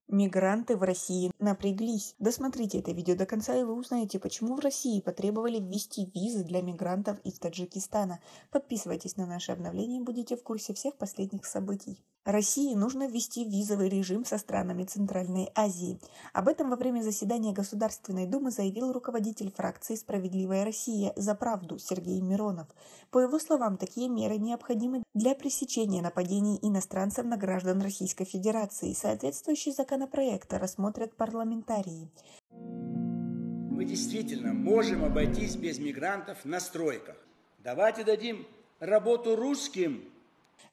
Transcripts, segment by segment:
Мигранты в России напряглись. Досмотрите это видео до конца, и вы узнаете, почему в России потребовали ввести визы для мигрантов из Таджикистана. Подписывайтесь на наши обновления и будете в курсе всех последних событий. России нужно ввести визовый режим со странами Центральной Азии. Об этом во время заседания Государственной Думы заявил руководитель фракции «Справедливая Россия за правду» Сергей Миронов. По его словам, такие меры необходимы для пресечения нападений иностранцев на граждан Российской Федерации. Соответствующий законопроект рассмотрят парламентарии. Мы действительно можем обойтись без мигрантов на стройках. Давайте дадим работу русским.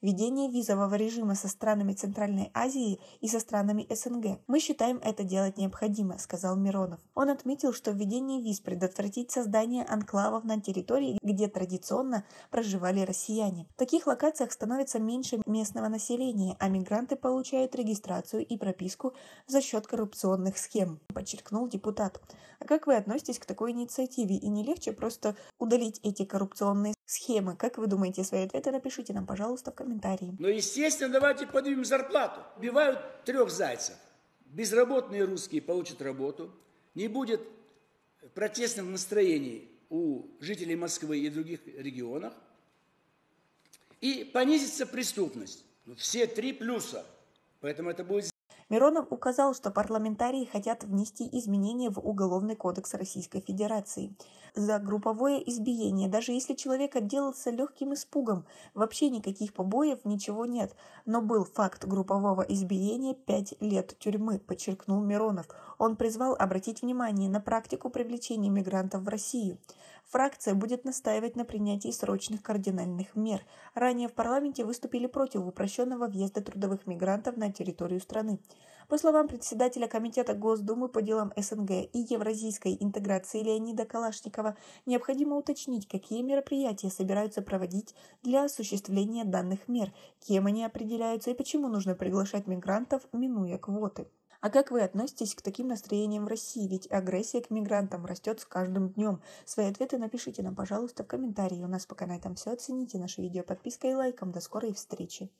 Введение визового режима со странами Центральной Азии и со странами СНГ. Мы считаем, это делать необходимо, сказал Миронов. Он отметил, что введение виз предотвратит создание анклавов на территории, где традиционно проживали россияне. В таких локациях становится меньше местного населения, а мигранты получают регистрацию и прописку за счет коррупционных схем, подчеркнул депутат. А как вы относитесь к такой инициативе? И не легче просто удалить эти коррупционные схемы? Как вы думаете? Свои ответы напишите нам, пожалуйста, в комментарии. Но, естественно, давайте поднимем зарплату. Убивают 3 зайцев. Безработные русские получат работу. Не будет протестных настроений у жителей Москвы и других регионов. И понизится преступность. Все 3 плюса. Поэтому это будет... Миронов указал, что парламентарии хотят внести изменения в Уголовный кодекс Российской Федерации. За групповое избиение, даже если человек отделался легким испугом, вообще никаких побоев, ничего нет. Но был факт группового избиения 5 лет тюрьмы, подчеркнул Миронов. Он призвал обратить внимание на практику привлечения мигрантов в Россию. Фракция будет настаивать на принятии срочных кардинальных мер. Ранее в парламенте выступили против упрощенного въезда трудовых мигрантов на территорию страны. По словам председателя Комитета Госдумы по делам СНГ и евразийской интеграции Леонида Калашникова, необходимо уточнить, какие мероприятия собираются проводить для осуществления данных мер, кем они определяются и почему нужно приглашать мигрантов, минуя квоты. А как вы относитесь к таким настроениям в России? Ведь агрессия к мигрантам растет с каждым днем. Свои ответы напишите нам, пожалуйста, в комментарии. У нас пока на этом все. Оцените наше видео подпиской и лайком. До скорой встречи.